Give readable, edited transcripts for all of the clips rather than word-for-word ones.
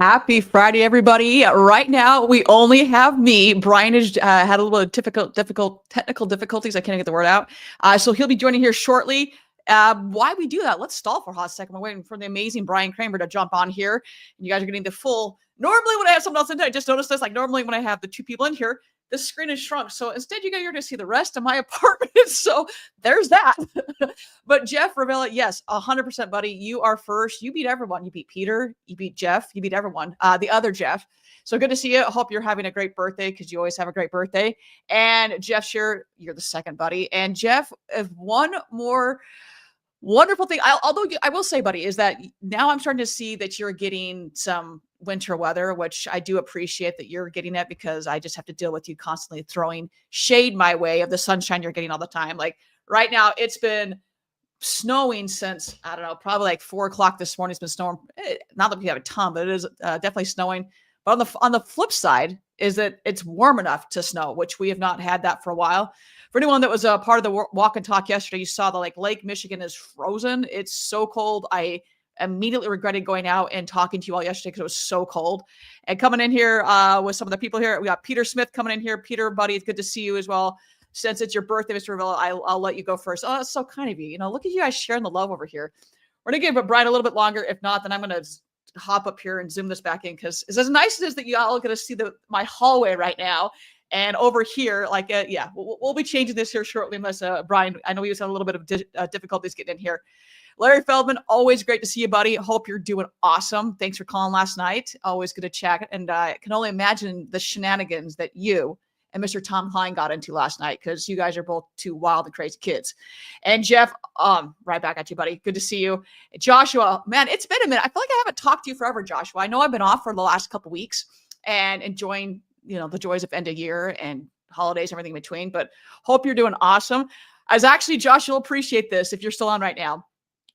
Happy Friday, everybody. Right now, we only have me. Brian has had a little difficult technical difficulties. I can't get the word out. So he'll be joining here shortly. Why we do that? Let's stall for a hot second. We're waiting for the amazing Brian Kramer to jump on here. And you guys are getting the full. Normally, when I have someone else in there, I just noticed this. Like normally, when I have the two people in here, the screen is shrunk. So instead, you guys are going to see the rest of my apartment. So there's that. But Jeff Ravella, yes, 100%, buddy. You are first. You beat everyone. You beat Peter. You beat Jeff. You beat everyone. The other Jeff. So good to see you. Hope you're having a great birthday because you always have a great birthday. And Jeff Shear, you're the second, buddy. And Jeff, if one more wonderful thing, although I will say, buddy, is that now I'm starting to see that you're getting some winter weather, which I do appreciate that you're getting it because I just have to deal with you constantly throwing shade my way of the sunshine you're getting all the time. Like right now, it's been snowing since, I don't know, probably like 4 o'clock this morning. It's been snowing. Not that we have a ton, but it is definitely snowing. But on the flip side is that it's warm enough to snow, which we have not had that for a while. For anyone that was a part of the walk and talk yesterday, you saw that like Lake Michigan is frozen. It's so cold. I immediately regretted going out and talking to you all yesterday because it was so cold. And coming in here with some of the people here, we got Peter Smith coming in here. Peter, buddy, it's good to see you as well. Since it's your birthday, Mr. Ravella, I'll let you go first. Oh, that's so kind of you. You know, look at you guys sharing the love over here. We're going to give Brian a little bit longer. If not, then I'm going to hop up here and zoom this back in because it's as nice as it is that you all going to see my hallway right now. And over here, like, yeah, we'll be changing this here shortly unless Brian, I know he was having a little bit of difficulties getting in here. Larry Feldman, always great to see you, buddy. Hope you're doing awesome. Thanks for calling last night. Always good to chat. And I can only imagine the shenanigans that you and Mr. Tom Klein got into last night because you guys are both two wild and crazy kids. And Jeff, right back at you, buddy. Good to see you. Joshua, man, it's been a minute. I feel like I haven't talked to you forever, Joshua. I know I've been off for the last couple of weeks and enjoying, the joys of end of year and holidays, everything in between, but hope you're doing awesome. I was actually, Josh, you'll appreciate this if you're still on right now.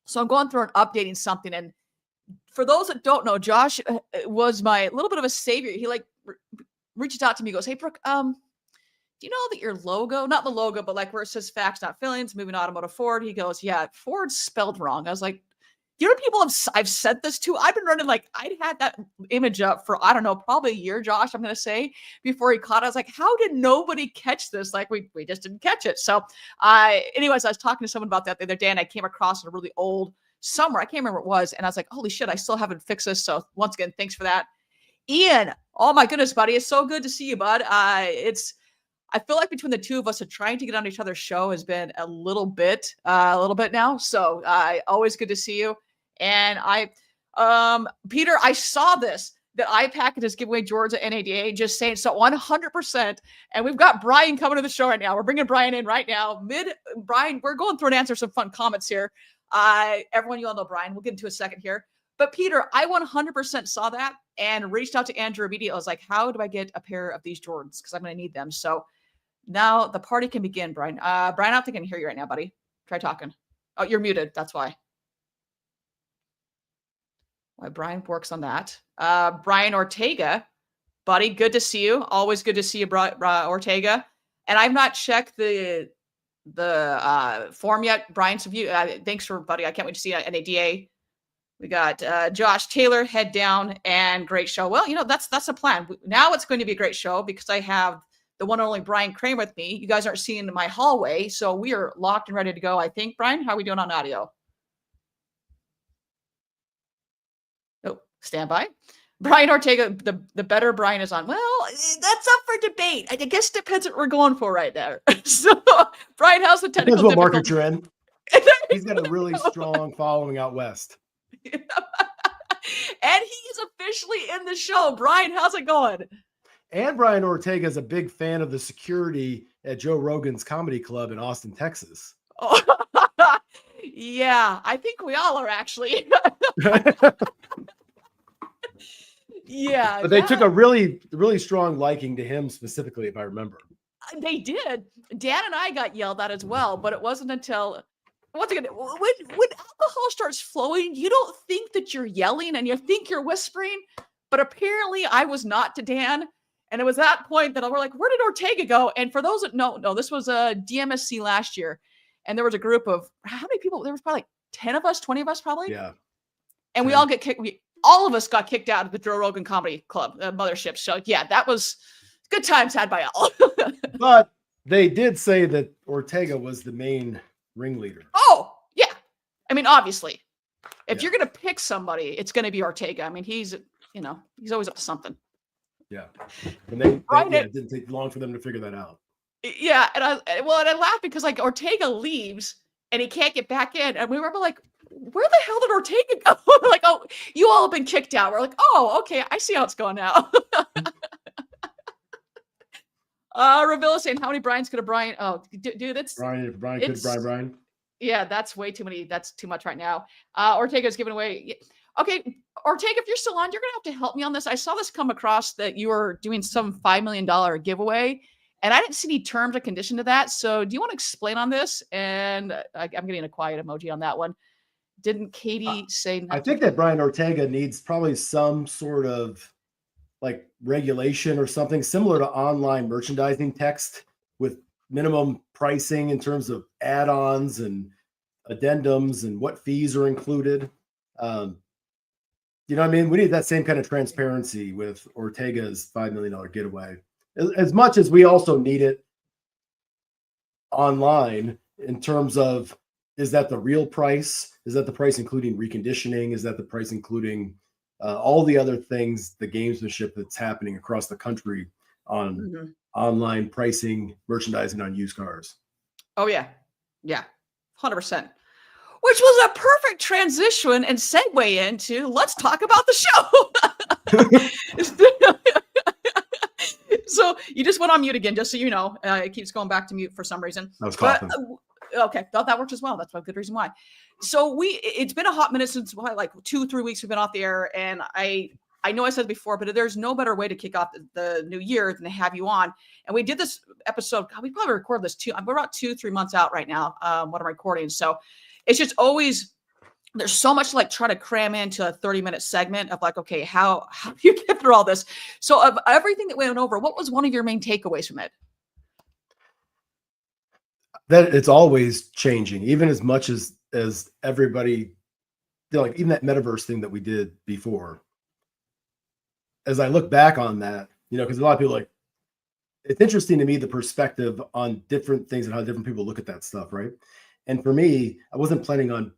So I'm going through and updating something. And for those that don't know, Josh was my little bit of a savior. He reaches out to me, goes, "Hey, Brooke, do you know that your logo, not the logo, but like where it says facts, not feelings, moving automotive Ford?" He goes, "Yeah, Ford's spelled wrong." I was like, you know, people I've sent this to, I've been running, like I'd had that image up for, I don't know, probably a year, Josh, I'm going to say, before he caught it. I was like, how did nobody catch this? Like we just didn't catch it. So anyways, I was talking to someone about that the other day and I came across a really old somewhere. I can't remember what it was. And I was like, holy shit, I still haven't fixed this. So once again, thanks for that. Ian, oh my goodness, buddy. It's so good to see you, bud. I feel like between the two of us, trying to get on each other's show has been a little bit now. So always good to see you. And Peter, I saw this, that iPacket is giving away Georgia NADA, just saying so 100%. And we've got Brian coming to the show right now. We're bringing Brian in right now. Brian, we're going through and answer some fun comments here. Everyone, you all know Brian. We'll get into a second here. But Peter, I 100% saw that and reached out to Andrew immediately. I was like, how do I get a pair of these Jordans? Because I'm going to need them. So now the party can begin, Brian. Brian, I don't think I can hear you right now, buddy. Try talking. Oh, you're muted. That's why. Brian works on that. Brian Ortega, buddy, good to see you. Always good to see you, Ortega. And I've not checked the form yet. Brian, so thanks for, buddy. I can't wait to see you at NADA. We got Josh Taylor, head down, and great show. Well, that's a plan. Now it's going to be a great show because I have the one and only Brian Kramer with me. You guys aren't seeing my hallway, so we are locked and ready to go. I think, Brian, how are we doing on audio? Stand by. Brian Ortega, the better Brian is on. Well, that's up for debate. I guess it depends what we're going for right there. So, Brian, how's the technical difficulty? Depends what market you're in. He's got a really strong following out west. And he's officially in the show. Brian, how's it going? And Brian Ortega is a big fan of the security at Joe Rogan's Comedy Club in Austin, Texas. Oh, yeah, I think we all are actually. Yeah. But they took a really, really strong liking to him specifically, if I remember. They did. Dan and I got yelled at as well, but it wasn't until, once again, when alcohol starts flowing, you don't think that you're yelling and you think you're whispering, but apparently I was not to Dan. And it was that point that we're like, where did Ortega go? And for those that no, this was a DMSC last year. And there was a group of, how many people? There was probably like 10 of us, 20 of us probably. Yeah. And we all get kicked. all of us got kicked out of the Joe Rogan Comedy Club mothership. So yeah, that was good times had by all. But they did say that Ortega was the main ringleader. Oh yeah, I mean obviously, if Yeah. you're gonna pick somebody, it's gonna be Ortega. I mean he's always up to something. Yeah, and it didn't take long for them to figure that out. Yeah, and I laugh because like Ortega leaves and he can't get back in, and we were like, where the hell did Ortega go? Like, oh, you all have been kicked out. We're like, oh, okay, I see how it's going now. Ravilla saying, how many Brians could a Brian? Oh, dude, that's Brian. Yeah, that's way too many. That's too much right now. Ortega's giving away. Okay, Ortega, if you're still on, you're gonna have to help me on this. I saw this come across that you were doing some $5 million giveaway, and I didn't see any terms or condition to that. So, do you want to explain on this? And I'm getting a quiet emoji on that one. Didn't Katie say? I think that Brian Ortega needs probably some sort of like regulation or something similar to online merchandising text with minimum pricing in terms of add-ons and addendums and what fees are included. You know what I mean? We need that same kind of transparency with Ortega's $5 million getaway. As much as we also need it online in terms of, is that the real price? Is that the price including reconditioning? Is that the price including all the other things, the gamesmanship that's happening across the country on online pricing, merchandising on used cars? Oh, yeah. Yeah. 100%. Which was a perfect transition and segue into let's talk about the show. So you just went on mute again, just so you know. It keeps going back to mute for some reason. I was coughing. Okay, that works as well. That's a good reason why. So it's been a hot minute since like 2-3 weeks we've been off the air, and I know I said it before, but there's no better way to kick off the new year than to have you on. And we did this episode. God, we probably recorded this we're about 2-3 months out right now. What I'm recording, so it's just always there's so much to like try to cram into a 30-minute segment of like, okay, how do you get through all this? So of everything that we went over, what was one of your main takeaways from it? That it's always changing, even as much as everybody, like even that metaverse thing that we did before. As I look back on that, because a lot of people like, it's interesting to me, the perspective on different things and how different people look at that stuff, right? And for me, I wasn't planning on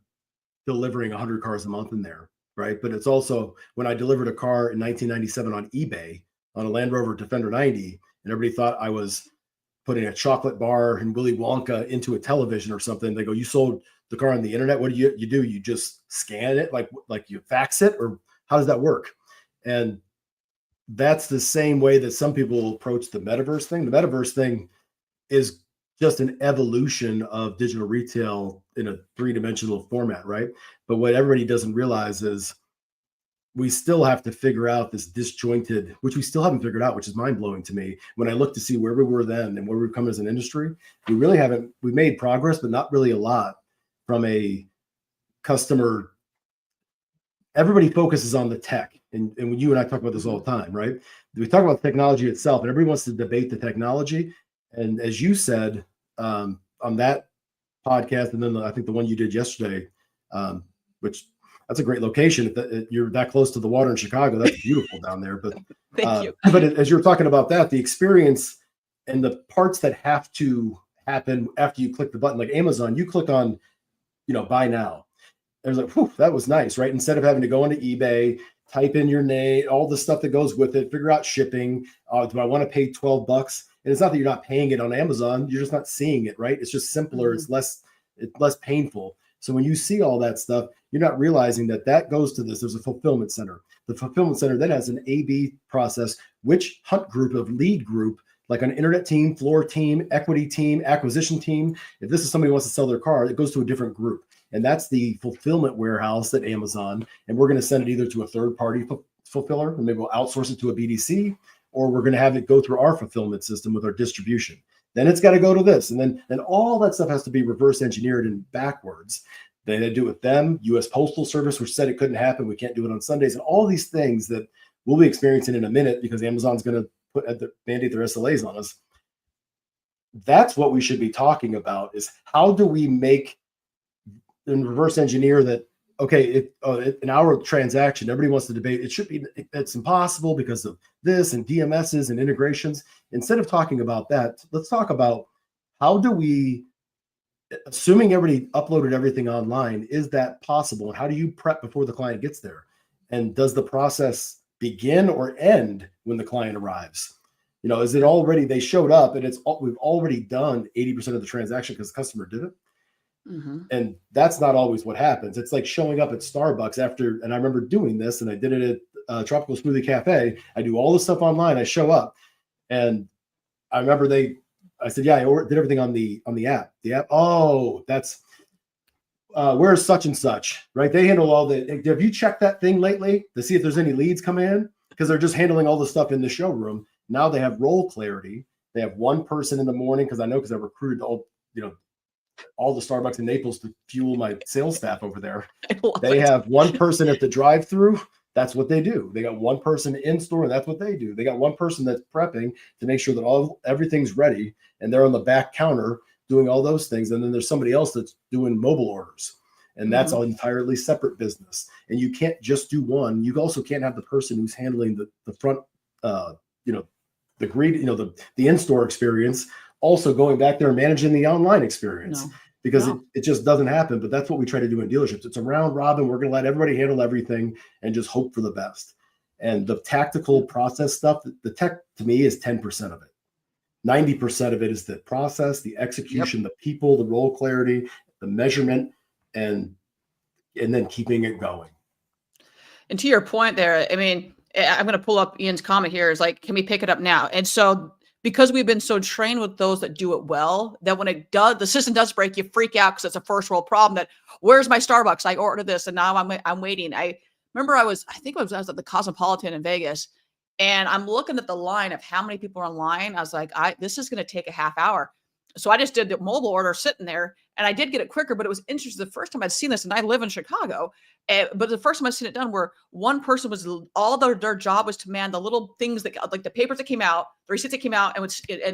delivering 100 cars a month in there, right? But it's also when I delivered a car in 1997 on eBay on a Land Rover Defender 90, and everybody thought I was putting a chocolate bar and Willy Wonka into a television or something. They go, you sold the car on the internet. What do? You just scan it, like you fax it, or how does that work? And that's the same way that some people approach the metaverse thing. The metaverse thing is just an evolution of digital retail in a 3-dimensional format, right? But what everybody doesn't realize is we still have to figure out this disjointed, which we still haven't figured out, which is mind-blowing to me. When I look to see where we were then and where we've come as an industry, we made progress, but not really a lot from a customer. Everybody focuses on the tech. And you and I talk about this all the time, right? We talk about technology itself, and everybody wants to debate the technology. And as you said on that podcast, and then I think the one you did yesterday, which that's a great location. If you're that close to the water in Chicago, that's beautiful down there. But thank you. But as you're talking about that, the experience and the parts that have to happen after you click the button, like Amazon, you click on, buy now. It was like, whew, that was nice, right? Instead of having to go into eBay, type in your name, all the stuff that goes with it, figure out shipping. Do I want to pay $12? And it's not that you're not paying it on Amazon. You're just not seeing it, right? It's just simpler. It's less painful. So when you see all that stuff, you're not realizing that goes to this. There's a fulfillment center. The fulfillment center then has an A/B process, which hunt group of lead group, like an internet team, floor team, equity team, acquisition team. If this is somebody who wants to sell their car, it goes to a different group. And that's the fulfillment warehouse at Amazon. And we're going to send it either to a third-party fulfiller, and maybe we'll outsource it to a BDC, or we're going to have it go through our fulfillment system with our distribution. Then it's got to go to this. And then all that stuff has to be reverse engineered and backwards. Then they do it with them, U.S. Postal Service, which said it couldn't happen. We can't do it on Sundays. And all these things that we'll be experiencing in a minute because Amazon's going to mandate their SLAs on us. That's what we should be talking about, is how do we make and reverse engineer that okay, an hour transaction, everybody wants to debate. It should be, it's impossible because of this and DMSs and integrations. Instead of talking about that, let's talk about how do we, assuming everybody uploaded everything online, is that possible? And how do you prep before the client gets there? And does the process begin or end when the client arrives? Is it already, they showed up and we've already done 80% of the transaction because the customer did it? Mm-hmm. And that's not always what happens. It's like showing up at Starbucks after, and I remember doing this, and I did it at Tropical Smoothie Cafe. I do all the stuff online. I show up, and I remember I said, yeah, I did everything on the app. The app. Oh, that's where's such and such, right? They handle all the. Have you checked that thing lately to see if there's any leads come in? Because they're just handling all the stuff in the showroom. Now they have role clarity. They have one person in the morning, because I recruited all the Starbucks in Naples to fuel my sales staff over there. They have one person at the drive-through. That's what they do. They got one person in store, and that's what they do. They got one person that's prepping to make sure that everything's ready, and they're on the back counter doing all those things. And then there's somebody else that's doing mobile orders, and that's an entirely separate business. And you can't just do one. You also can't have the person who's handling the front, the greed, the in-store experience, also going back there and managing the online experience. No. Because it just doesn't happen. But that's what we try to do in dealerships. It's a round robin. We're going to let everybody handle everything and just hope for the best. And the tactical process stuff, the tech to me is 10% of it. 90% of it is the process, the execution, the people, the role clarity, the measurement, and then keeping it going. And to your point there, I mean, I'm going to pull up Ian's comment here. Is like, can we pick it up now? And so, because we've been so trained with those that do it well, that when the system does break, you freak out because it's a first world problem. That where's my Starbucks? I ordered this and now I'm waiting. I remember I was at the Cosmopolitan in Vegas, and I'm looking at the line of how many people are online. I was like, this is going to take a half hour. So I just did the mobile order sitting there, and I did get it quicker, but it was interesting. The first time I'd seen this, and I live in Chicago, but the first time I'd seen it done where one person was, all their job was to man the little things that, like the papers that came out, the receipts that came out, and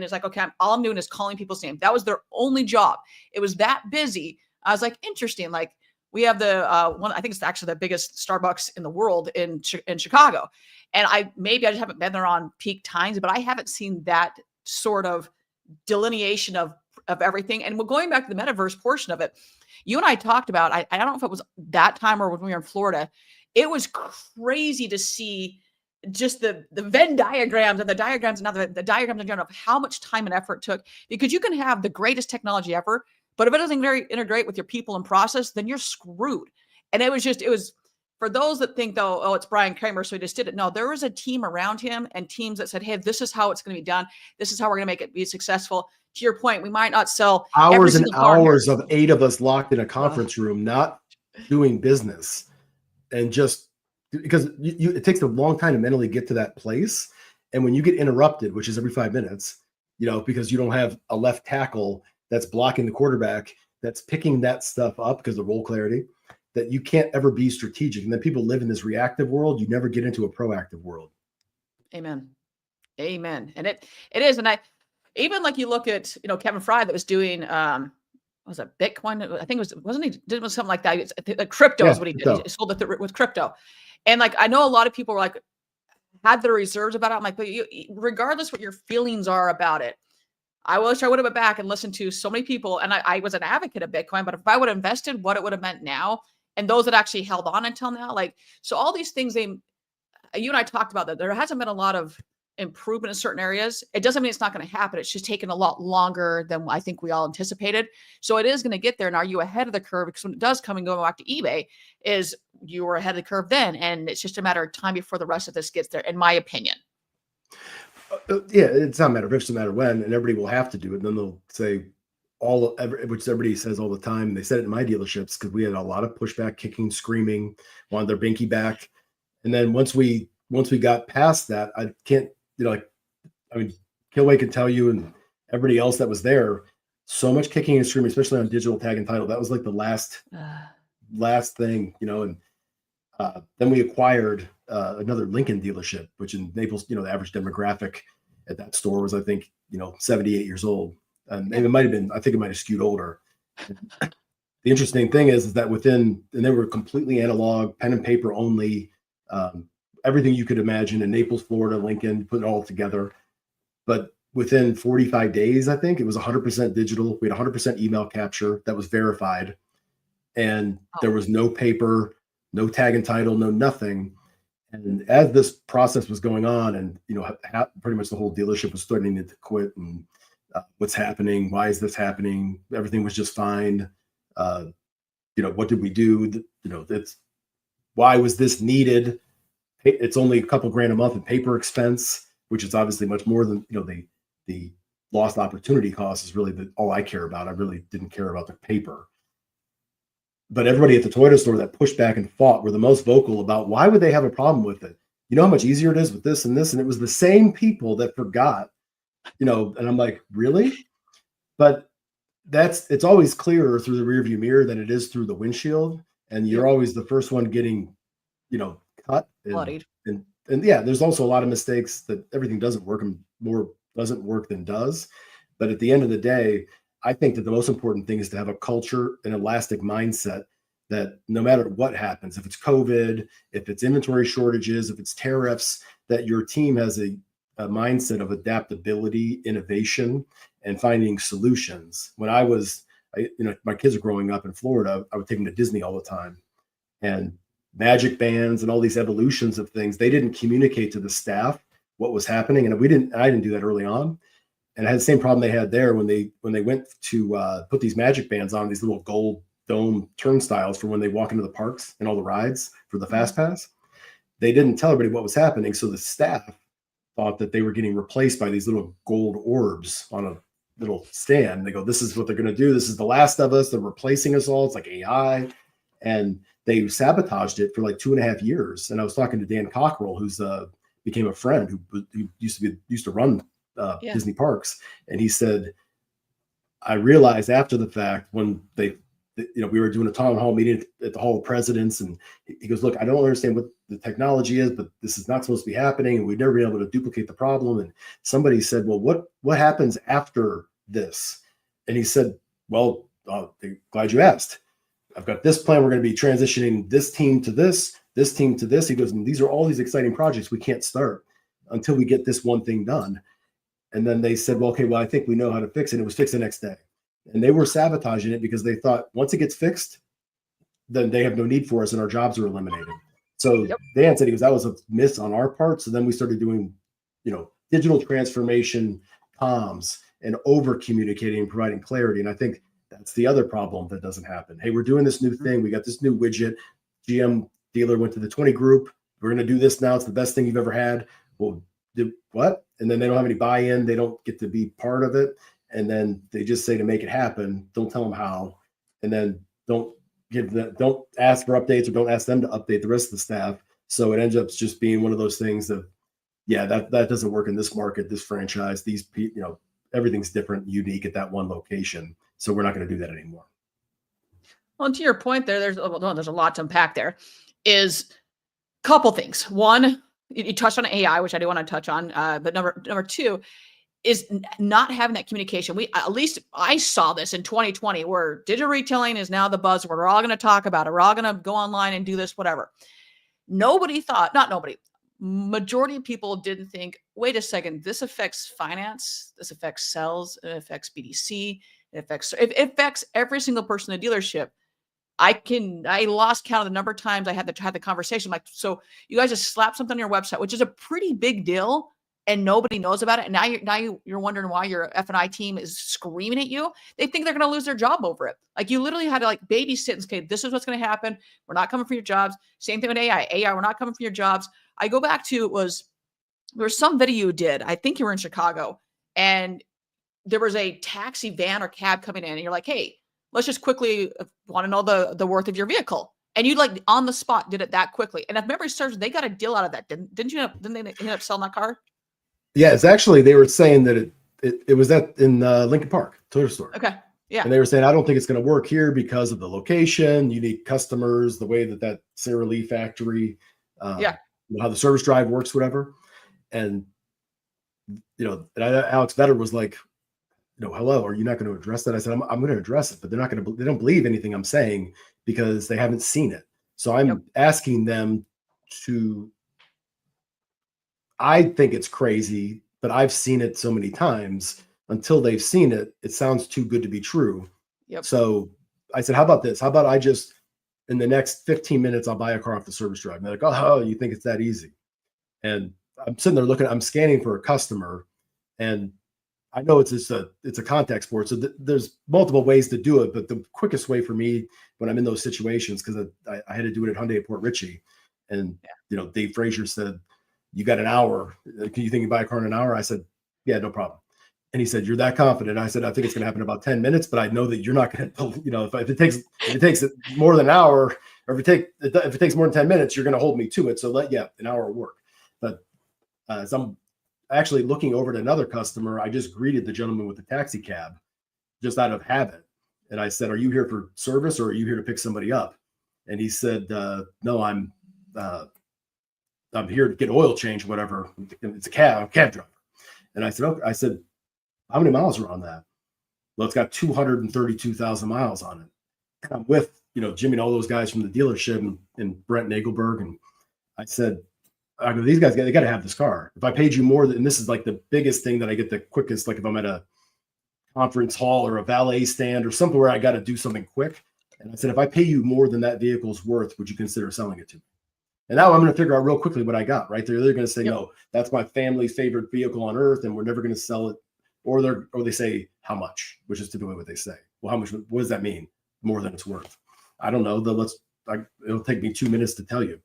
it's like, okay, all I'm doing is calling people's names. That was their only job. It was that busy. I was like, interesting. Like, we have the one, I think it's actually the biggest Starbucks in the world in Chicago. And I just haven't been there on peak times, but I haven't seen that sort of delineation of everything. And we're going back to the metaverse portion of it. You and I talked about, I don't know if it was that time or when we were in Florida, it was crazy to see just the Venn diagrams and the diagrams and now the diagrams in general of how much time and effort it took, because you can have the greatest technology ever, but if it doesn't integrate with your people and process, then you're screwed. And it was for those that think, though, oh, it's Brian Kramer, so he just did it. No, there was a team around him and teams that said, hey, this is how it's going to be done. This is how we're going to make it be successful. To your point, we might not sell hours and hours of 8 of us locked in a conference room, not doing business. And just because it takes a long time to mentally get to that place. And when you get interrupted, which is every 5 minutes, because you don't have a left tackle that's blocking the quarterback, that's picking that stuff up because of role clarity, that you can't ever be strategic. And then people live in this reactive world. You never get into a proactive world. Amen. And it is. And even like you look at, Kevin Fry that was doing, was it Bitcoin? I think it was something like that. Crypto is what he did. He sold it with crypto. And like, I know a lot of people were like, had their reserves about it. I'm like, but regardless what your feelings are about it, I wish I would have went back and listened to so many people. And I was an advocate of Bitcoin, but if I would have invested, what it would have meant now, and those that actually held on until now, so all these things, you and I talked about that. There hasn't been a lot of improvement in certain areas. It doesn't mean it's not going to happen. It's just taken a lot longer than I think we all anticipated. So it is going to get there. And are you ahead of the curve? Because when it does come, and going back to eBay, is you were ahead of the curve then. And it's just a matter of time before the rest of this gets there, in my opinion. Yeah, it's not a matter of if, it's a matter of when, and everybody will have to do it. And then they'll say which everybody says all the time. They said it in my dealerships because we had a lot of pushback, kicking, screaming, wanted their binky back. And then once we got past that, I can't, Kilway can tell you and everybody else that was there, so much kicking and screaming, especially on digital tag and title. That was like the last thing, and then we acquired another Lincoln dealership, which in Naples, the average demographic at that store was, I think, 78 years old. And it might have been, I think it might have skewed older. the interesting thing is that and they were completely analog, pen and paper only, everything you could imagine in Naples, Florida, Lincoln, put it all together. But within 45 days, I think it was 100% digital. We had 100% email capture that was verified. And there was no paper, no tag and title, no nothing. And as this process was going on, and pretty much the whole dealership was threatening to quit, and what's happening? Why is this happening? Everything was just fine. What did we do? That's why was this needed? It's only a couple grand a month in paper expense, which is obviously much more than the lost opportunity cost is really all I care about. I really didn't care about the paper. But everybody at the Toyota store that pushed back and fought were the most vocal about why would they have a problem with it? You know how much easier it is with this and this, and it was the same people that forgot, and I'm like, really? But it's always clearer through the rearview mirror than it is through the windshield, and you're always the first one getting, cut Bloodied. And yeah, there's also a lot of mistakes that everything doesn't work, and more doesn't work than does. But at the end of the day, I think that the most important thing is to have a culture, an elastic mindset that no matter what happens, if it's COVID, if it's inventory shortages, if it's tariffs, that your team has a mindset of adaptability, innovation, and finding solutions. When my kids are growing up in Florida, I would take them to Disney all the time, and magic bands and all these evolutions of things, they didn't communicate to the staff what was happening. And I didn't do that early on. And I had the same problem they had there when they went to put these magic bands on, these little gold dome turnstiles for when they walk into the parks and all the rides for the Fast Pass. They didn't tell everybody what was happening. So the staff thought that they were getting replaced by these little gold orbs on a little stand. They go, this is what they're going to do. This is the last of us. They're replacing us all. It's like AI. And they sabotaged it for like 2.5 years. And I was talking to Dan Cockrell, who's became a friend who used to run Disney parks. And he said, I realized after the fact when we were doing a town hall meeting at the Hall of Presidents, and he goes, look, I don't understand what the technology is, but this is not supposed to be happening, and we've never been able to duplicate the problem. And somebody said, well, what happens after this? And he said, well, glad you asked. I've got this plan. We're going to be transitioning this team to this team to this. He goes, and these are all these exciting projects we can't start until we get this one thing done. And then they said, well, okay, I think we know how to fix it. It was fixed the next day. And they were sabotaging it because they thought once it gets fixed, then they have no need for us and our jobs are eliminated. So Dan said, that was a miss on our part. So then we started doing, digital transformation, comms, and over communicating and providing clarity. And I think that's the other problem that doesn't happen. Hey, we're doing this new thing. We got this new widget. GM dealer went to the 20 group. We're going to do this now. It's the best thing you've ever had. Well, what? And then they don't have any buy-in. They don't get to be part of it. And then they just say to make it happen, don't tell them how. And then don't ask for updates, or don't ask them to update the rest of the staff. So it ends up just being one of those things of, that doesn't work in this market, this franchise, these people, everything's different, unique at that one location. So we're not going to do that anymore. Well, and to your point there's a lot to unpack there. Is a couple things. One, you touched on AI, which I do want to touch on. But number two is not having that communication. At least I saw this in 2020, where digital retailing is now the buzzword. We're all going to talk about it. We're all going to go online and do this, whatever. Majority of people didn't think, wait a second, this affects finance, this affects sales, it affects BDC, it affects every single person in the dealership. I lost count of the number of times I had the conversation. Like, so you guys just slap something on your website, which is a pretty big deal, and nobody knows about it. And now you're wondering why your F&I team is screaming at you. They think they're going to lose their job over it. Like, you literally had to babysit and say, this is what's going to happen. We're not coming for your jobs. Same thing with AI. We're not coming for your jobs. I go back to, there was some video you did. I think you were in Chicago, and there was a taxi van or cab coming in, and you're like, hey, let's just quickly want to know the worth of your vehicle. And you on the spot did it that quickly. And if memory serves, they got a deal out of that. Didn't they end up selling that car? Yeah, it's actually, they were saying that it was in Lincoln Park, Toyota store. Okay. Yeah. And they were saying, I don't think it's going to work here because of the location, unique customers, the way that Sara Lee factory, how the service drive works, whatever. And, Alex Vetter was like, hello, are you not going to address that? I said, I'm going to address it, but they're not going to, they don't believe anything I'm saying because they haven't seen it. So I'm asking them to, I think it's crazy, but I've seen it so many times. Until they've seen it, it sounds too good to be true. So I said, how about this? How about I just, in the next 15 minutes, I'll buy a car off the service drive. And they're like, oh, you think it's that easy? And I'm sitting there looking, I'm scanning for a customer, and I know it's just it's a contact sport. So there's multiple ways to do it, but the quickest way for me when I'm in those situations, because I had to do it at Hyundai at Port Richey, and Dave Frazier said, you got an hour. Can you think you buy a car in an hour? I said, yeah, no problem. And he said, you're that confident? I said, I think it's going to happen in about 10 minutes, but I know that you're not going to, if it takes more than an hour, or if it takes more than 10 minutes, you're going to hold me to it. So an hour will work. But as I'm actually looking over at another customer, I just greeted the gentleman with the taxi cab just out of habit. And I said, are you here for service, or are you here to pick somebody up? And he said, no, I'm here to get oil change, whatever. It's a cab driver. And I said, okay. I said, how many miles are on that? Well, it's got 232,000 miles on it. And I'm with, Jimmy and all those guys from the dealership and Brent Nagelberg. And I said, these guys, they got to have this car. If I paid you more than, and this is like the biggest thing that I get the quickest, like if I'm at a conference hall or a valet stand or something where I got to do something quick. And I said, if I pay you more than that vehicle's worth, would you consider selling it to me? And now I'm going to figure out real quickly what I got, right? They're going to say, no, that's my family's favorite vehicle on earth, and we're never going to sell it. Or they say, how much, which is typically what they say. Well, how much, what does that mean? More than it's worth. I don't know. It'll take me 2 minutes to tell you.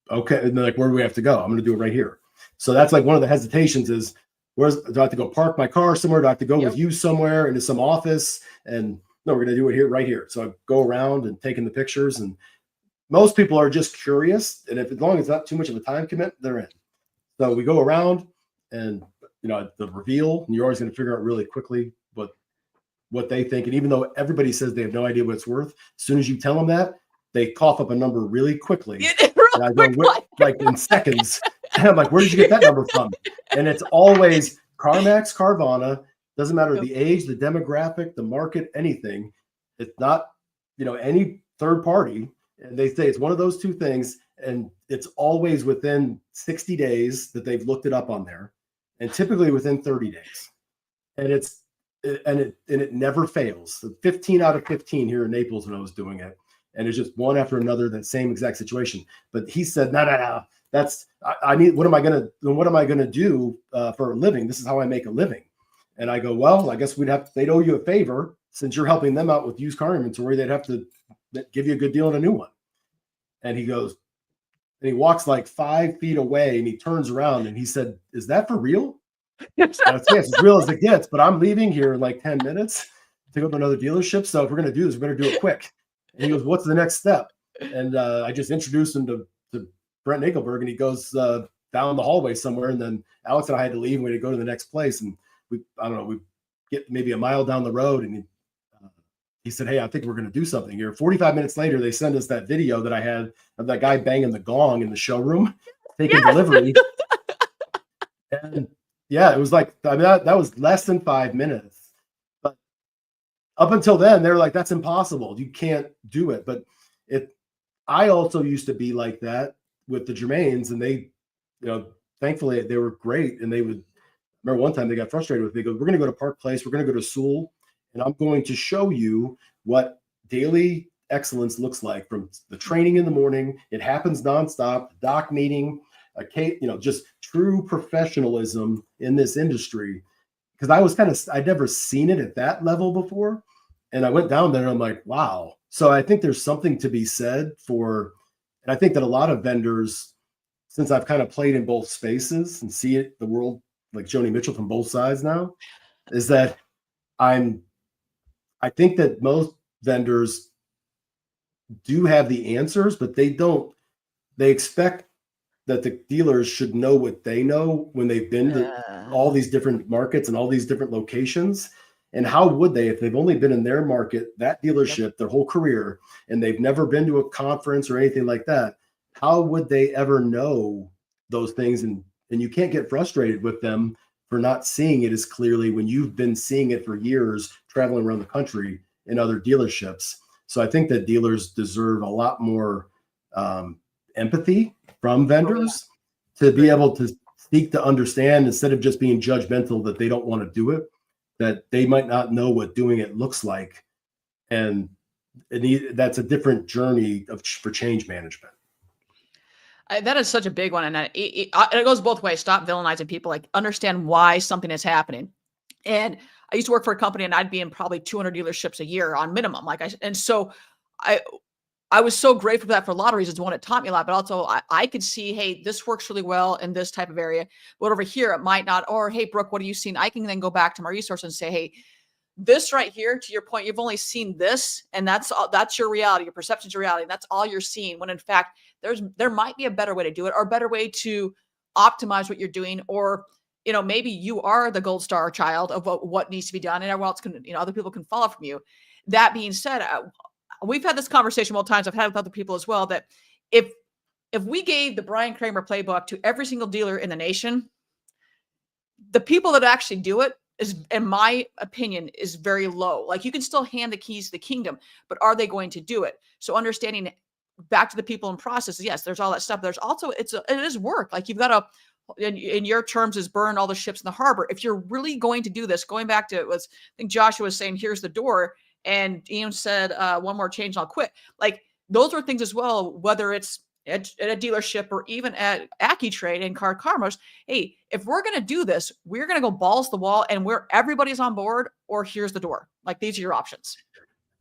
Okay. And they're like, where do we have to go? I'm going to do it right here. So that's like one of the hesitations is, do I have to go park my car somewhere? Do I have to go with you somewhere into some office? And no, we're going to do it here, right here. So I go around and taking the pictures, and most people are just curious. And as long as it's not too much of a time commitment, they're in. So we go around, and the reveal, and you're always going to figure out really quickly what they think. And even though everybody says they have no idea what it's worth, as soon as you tell them that, they cough up a number really quickly. And I go, like in seconds. And I'm like, where did you get that number from? And it's always CarMax, Carvana, doesn't matter the age, the demographic, the market, anything. It's not, any third party. And they say it's one of those two things. And it's always within 60 days that they've looked it up on there, and typically within 30 days. And it never fails. So 15 out of 15 here in Naples when I was doing it. And it's just one after another, that same exact situation. But he said, no. That's, I need, what am I going to do for a living? This is how I make a living. And I go, well, I guess they'd owe you a favor, since you're helping them out with used car inventory. They'd have to give you a good deal on a new one. And he goes, and he walks like 5 feet away, and he turns around and he said, is that for real? Yes, it's as real as it gets, but I'm leaving here in like 10 minutes to go to another dealership. So if we're going to do this, we better do it quick. And he goes, what's the next step? And I just introduced him to Brent Nagelberg, and he goes down the hallway somewhere. And then Alex and I had to leave, and we had to go to the next place. And we get maybe a mile down the road, and he said, hey, I think we're going to do something here. 45 minutes later, they send us that video that I had of that guy banging the gong in the showroom, taking delivery. And it was like, that was less than 5 minutes. But up until then, they were like, that's impossible. You can't do it. But I also used to be like that with the Germains, and they, thankfully they were great. And they would, remember one time they got frustrated with me. They go, we're going to go to Park Place. We're going to go to Sewell, and I'm going to show you what daily excellence looks like, from the training in the morning. It happens nonstop, doc meeting, just true professionalism in this industry. Because I'd never seen it at that level before. And I went down there, and I'm like, wow. So I think there's something to be said for, and I think that a lot of vendors, since I've kind of played in both spaces and see the world like Joni Mitchell from both sides now, is that I think that most vendors do have the answers, but they expect that the dealers should know what they know when they've been to all these different markets and all these different locations. And how would they, if they've only been in their market, that dealership, their whole career, and they've never been to a conference or anything like that? How would they ever know those things? And you can't get frustrated with them for not seeing it as clearly when you've been seeing it for years traveling around the country in other dealerships. So I think that dealers deserve a lot more empathy from vendors to be able to seek to understand, instead of just being judgmental that they don't want to do it, that they might not know what doing it looks like. And that's a different journey for change management. That is such a big one, and it goes both ways. Stop villainizing people. Like, understand why something is happening. And I used to work for a company, and I'd be in probably 200 dealerships a year on minimum. So I was so grateful for that for a lot of reasons. One, it taught me a lot, but also I could see, hey, this works really well in this type of area, but over here it might not. Or, hey, Brooke, what have you seen? I can then go back to my resource and say, hey, this right here, to your point, you've only seen this, and that's your reality. Your perception's your reality. And that's all you're seeing. When in fact, there might be a better way to do it, or a better way to optimize what you're doing. Or, maybe you are the gold star child of what needs to be done, and everyone else can, other people can follow from you. That being said, we've had this conversation multiple times. I've had it with other people as well, that if we gave the Brian Kramer playbook to every single dealer in the nation, the people that actually do it is, in my opinion, is very low. Like, you can still hand the keys to the kingdom, but are they going to do it? So understanding back to the people and processes, yes, there's all that stuff. There's also, it is work. Like, you've got to, in your terms, is burn all the ships in the harbor. If you're really going to do this, going back to I think Joshua was saying, here's the door. And Ian said, one more change and I'll quit. Like, those are things as well, whether it's at a dealership or even at AccuTrade and Car Karmos. Hey, if we're going to do this, we're going to go balls to the wall, and where everybody's on board, or here's the door. Like, these are your options.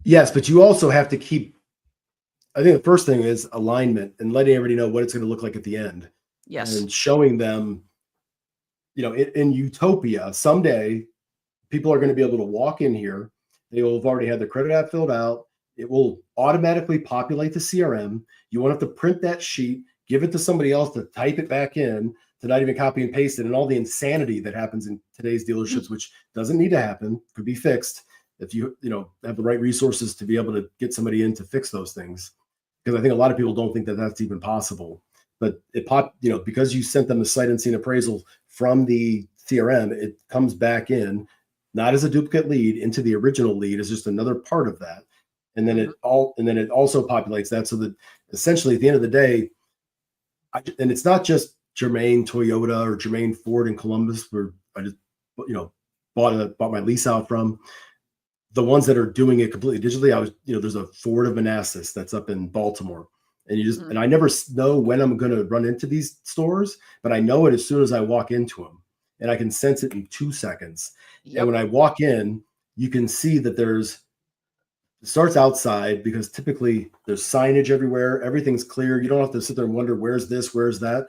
Yes, but you also have to keep, I think the first thing is alignment and letting everybody know what it's going to look like at the end. Yes. And showing them, in utopia, someday people are going to be able to walk in here. They will have already had their credit app filled out. It will automatically populate the CRM. You won't have to print that sheet, give it to somebody else to type it back in, to not even copy and paste it, and all the insanity that happens in today's dealerships, which doesn't need to happen, could be fixed if you have the right resources to be able to get somebody in to fix those things. Because I think a lot of people don't think that that's even possible. But because you sent them a sight unseen appraisal from the CRM, it comes back in, not as a duplicate lead, into the original lead as just another part of that. And then it also populates that, so that essentially at the end of the day, and it's not just Germain Toyota or Germain Ford in Columbus, where I just bought my lease out from. The ones that are doing it completely digitally, there's a Ford of Manassas that's up in Baltimore, and and I never know when I'm going to run into these stores, but I know it as soon as I walk into them, and I can sense it in 2 seconds. Yep. And when I walk in, you can see that it starts outside, because typically there's signage everywhere. Everything's clear. You don't have to sit there and wonder, where's this, where's that.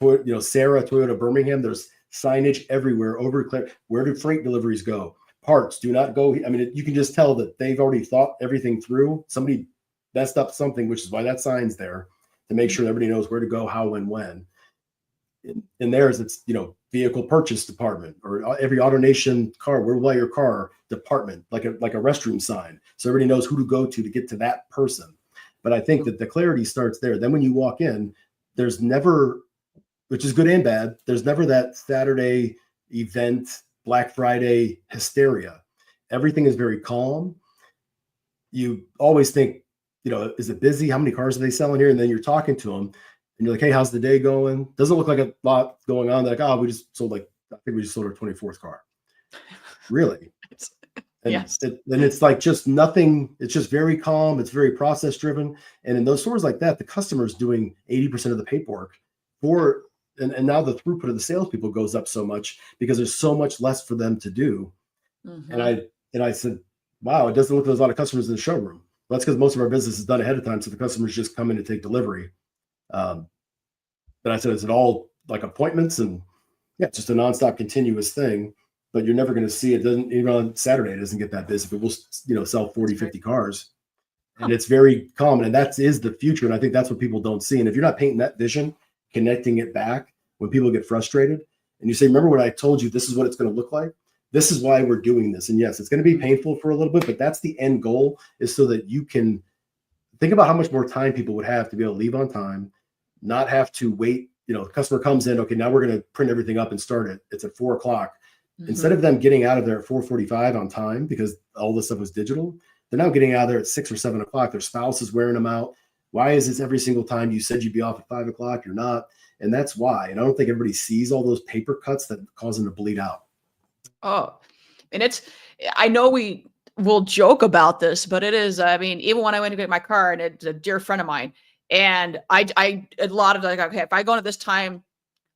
Sarah, Toyota Birmingham, there's signage everywhere, over clear. Where do freight deliveries go? Parts do not go. I mean, you can just tell that they've already thought everything through. Somebody messed up something, which is why that sign's there, to make sure everybody knows where to go, how, and when. In theirs, it's vehicle purchase department, or every AutoNation car, where will I your car department, like a restroom sign, so everybody knows who to go to get to that person. But I think that the clarity starts there. Then when you walk in, there's never, which is good and bad, there's never that Saturday event, Black Friday hysteria. Everything is very calm. You always think, is it busy? How many cars are they selling here? And then you're talking to them, and you're like, hey, how's the day going? Doesn't look like a lot going on. They're like, we just sold I think we just sold our 24th car. Really? And yes. It's like just nothing. It's just very calm. It's very process driven. And in those stores like that, the customer's doing 80% of the paperwork and now the throughput of the salespeople goes up so much, because there's so much less for them to do. Mm-hmm. And I said, wow, it doesn't look like there's a lot of customers in the showroom. Well, that's because most of our business is done ahead of time, so the customers just come in to take delivery. But I said, is it all like appointments? And yeah, it's just a nonstop continuous thing, but you're never going to see it. Even on Saturday, it doesn't get that busy, but we'll sell 40, 50 cars. And it's very common, and that is the future. And I think that's what people don't see. And if you're not painting that vision, connecting it back when people get frustrated, and you say, remember what I told you, this is what it's going to look like. This is why we're doing this. And yes, it's going to be painful for a little bit, but that's the end goal, is so that you can think about how much more time people would have to be able to leave on time, not have to wait the customer comes in, okay, now we're going to print everything up and start it. It's at 4:00. Mhm. Instead of them getting out of there at 4:45 on time because all this stuff was digital, they're now getting out of there at 6 or 7 o'clock. Their spouse is wearing them out. Why is this every single time you said you'd be off at 5 o'clock? You're not. And that's why. And I don't think everybody sees all those paper cuts that cause them to bleed out. Oh, and I know we will joke about this, but it is, I mean, even when I went to get my car and it's a dear friend of mine, and a lot of like, okay, if I go in at this time,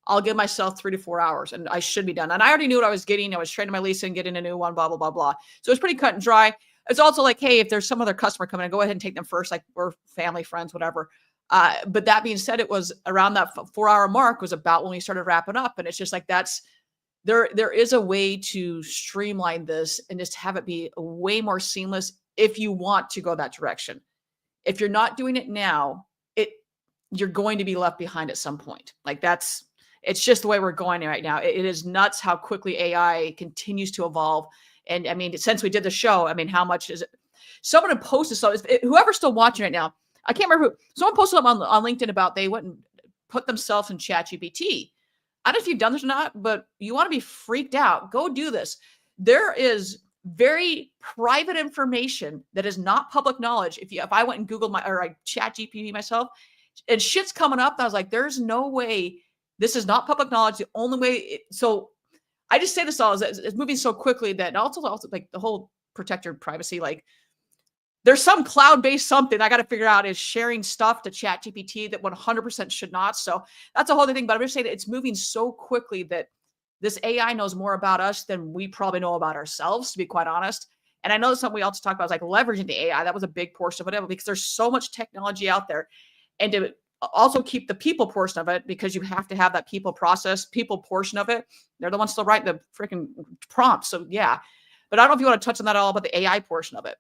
I'll give myself 3 to 4 hours and I should be done. And I already knew what I was getting. I was trading my lease and getting a new one, blah, blah, blah, blah. So it's pretty cut and dry. It's also like, hey, if there's some other customer coming in, go ahead and take them first. Like we're family, friends, whatever. But that being said, it was around that 4 hour mark was about when we started wrapping up. And it's just like, there is a way to streamline this and just have it be way more seamless if you want to go that direction. If you're not doing it now, you're going to be left behind at some point. Like it's just the way we're going right now. It is nuts how quickly AI continues to evolve. And I mean, since we did the show, I mean, how much is it? Someone had posted, so whoever's still watching right now, I can't remember who, someone posted up on LinkedIn about they wouldn't put themselves in ChatGPT. I don't know if you've done this or not, but you want to be freaked out. Go do this. There is very private information that is not public knowledge. If I went and Googled I chat GPT myself and shit's coming up, I was like, there's no way this is not public knowledge. The only way. So I just say this all is it's moving so quickly that also like the whole protect your privacy, like there's some cloud-based something I got to figure out is sharing stuff to chat GPT that 100% should not. So that's a whole other thing, but I'm just saying that it's moving so quickly that this AI knows more about us than we probably know about ourselves, to be quite honest. And I know something we also talked about is like leveraging the AI. That was a big portion of it because there's so much technology out there. And to also keep the people portion of it, because you have to have that people portion of it. They're the ones to write the freaking prompts. So yeah, but I don't know if you want to touch on that at all about the AI portion of it.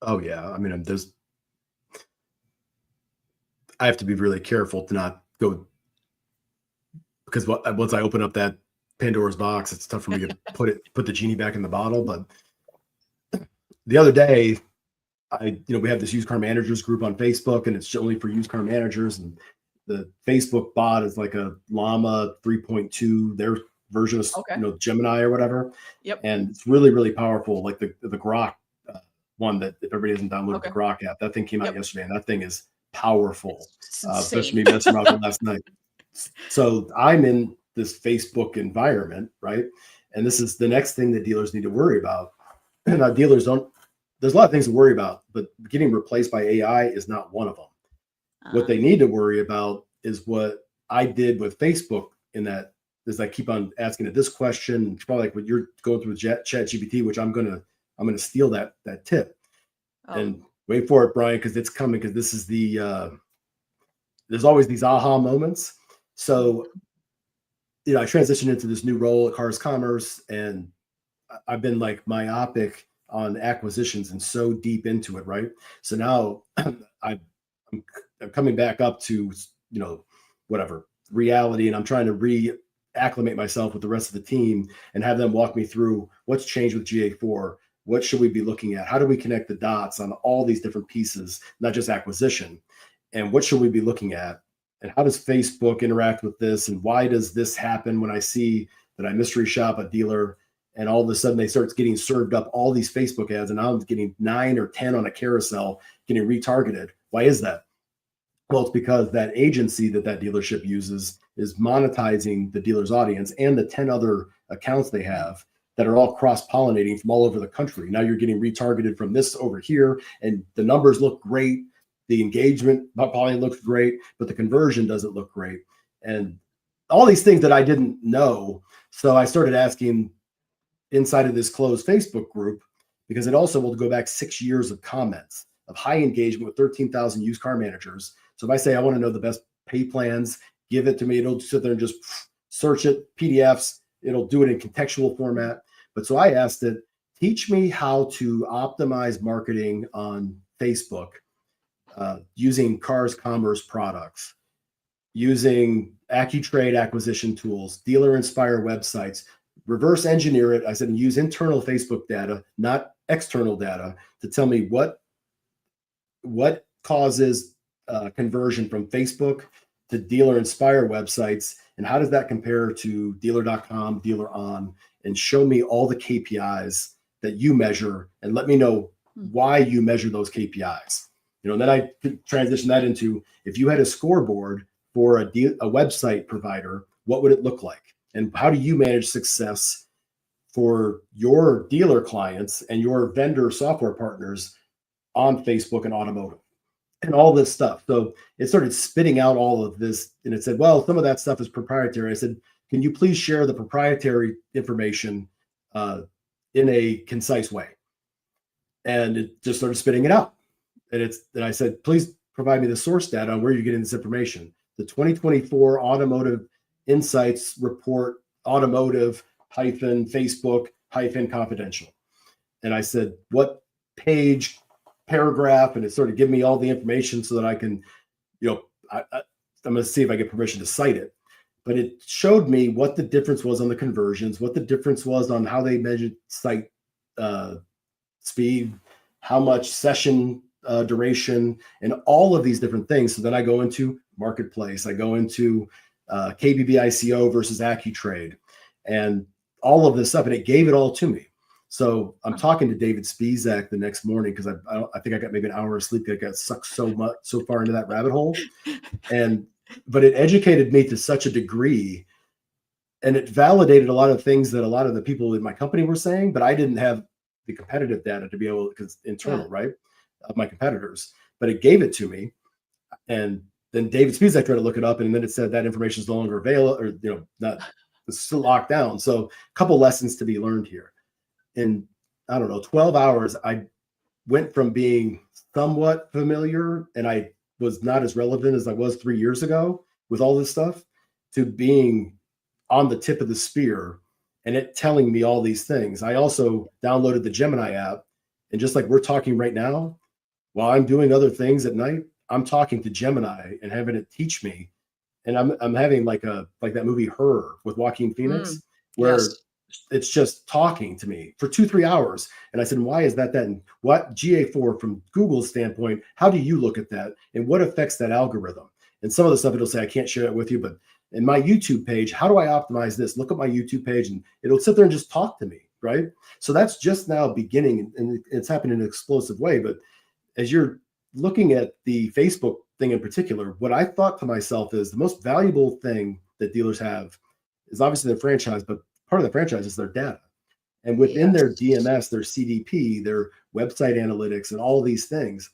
Oh yeah. I mean, I have to be really careful to not go, because once I open up that Pandora's box, it's tough for me to put the genie back in the bottle. But the other day, we have this used car managers group on Facebook, and it's only for used car managers. And the Facebook bot is like a Llama 3.2, their version of Gemini or whatever. Yep. And it's really, really powerful. Like the Grok one that if everybody hasn't downloaded the Grok app, that thing came out yesterday, and that thing is powerful. Especially me messing around with it last night. So I'm in this Facebook environment, right? And this is the next thing that dealers need to worry about. And dealers there's a lot of things to worry about, but getting replaced by AI is not one of them. What they need to worry about is what I did with Facebook, in that is I keep on asking it this question. It's probably like what you're going through with ChatGPT, which I'm gonna steal that tip. And wait for it, Brian, because it's coming, because this is there's always these aha moments. So, I transitioned into this new role at Cars Commerce, and I've been like myopic on acquisitions and so deep into it, right? So now I'm coming back up to, whatever reality, and I'm trying to reacclimate myself with the rest of the team and have them walk me through what's changed with GA4. What should we be looking at? How do we connect the dots on all these different pieces, not just acquisition? And what should we be looking at? And how does Facebook interact with this? And why does this happen when I see that I mystery shop a dealer and all of a sudden they start getting served up all these Facebook ads, and now I'm getting 9 or 10 on a carousel getting retargeted? Why is that? Well, it's because that agency that dealership uses is monetizing the dealer's audience and the 10 other accounts they have that are all cross-pollinating from all over the country. Now you're getting retargeted from this over here, and the numbers look great. The engagement probably looks great, but the conversion doesn't look great. And all these things that I didn't know. So I started asking inside of this closed Facebook group, because it also will go back 6 years of comments of high engagement with 13,000 used car managers. So if I say I want to know the best pay plans, give it to me. It'll sit there and just search it, PDFs. It'll do it in contextual format. But so I asked it, teach me how to optimize marketing on Facebook using Cars Commerce products, using AccuTrade acquisition tools, dealer inspire websites, reverse engineer it. I said, use internal Facebook data, not external data, to tell me what causes conversion from Facebook to Dealer Inspire websites, and how does that compare to dealer.com, Dealer On, and show me all the KPIs that you measure and let me know why you measure those KPIs. And then I could transition that into, if you had a scoreboard for a website provider, what would it look like? And how do you manage success for your dealer clients and your vendor software partners on Facebook and automotive and all this stuff? So it started spitting out all of this, and it said, well, some of that stuff is proprietary. I said, can you please share the proprietary information in a concise way? And it just started spitting it out. And I said, please provide me the source data on where you're getting this information. The 2024 Automotive Insights Report, automotive -Facebook -confidential. And I said, what page, paragraph, and it sort of give me all the information so that I can, I'm going to see if I get permission to cite it. But it showed me what the difference was on the conversions, what the difference was on how they measured site speed, how much session duration, and all of these different things. So then I go into marketplace, I go into KBB ICO versus AccuTrade, and all of this stuff, and it gave it all to me. So I'm talking to David Spizak the next morning because I think I got maybe an hour of sleep. I got sucked so far into that rabbit hole, but it educated me to such a degree, and it validated a lot of things that a lot of the people in my company were saying, but I didn't have the competitive data to be able, because internal, right, of my competitors. But it gave it to me, and then David Spizak tried to look it up, and then it said that information is no longer available, or not, it's still locked down. So a couple lessons to be learned here. In, I don't know, 12 hours, I went from being somewhat familiar, and I was not as relevant as I was 3 years ago with all this stuff, to being on the tip of the spear and it telling me all these things. I also downloaded the Gemini app, and just like we're talking right now, while I'm doing other things at night, I'm talking to Gemini and having it teach me. And I'm having like that movie Her with Joaquin Phoenix, where it's just talking to me for 2-3 hours. And I said, why is that? And what GA4 from Google's standpoint, how do you look at that? And what affects that algorithm? And some of the stuff it'll say, I can't share it with you, but in my YouTube page, how do I optimize this? Look at my YouTube page, and it'll sit there and just talk to me, right? So that's just now beginning, and it's happening in an explosive way. But as you're looking at the Facebook thing in particular, what I thought to myself is the most valuable thing that dealers have is obviously their franchise, but part of the franchise is their data. And within their DMS, their CDP, their website analytics, and all these things,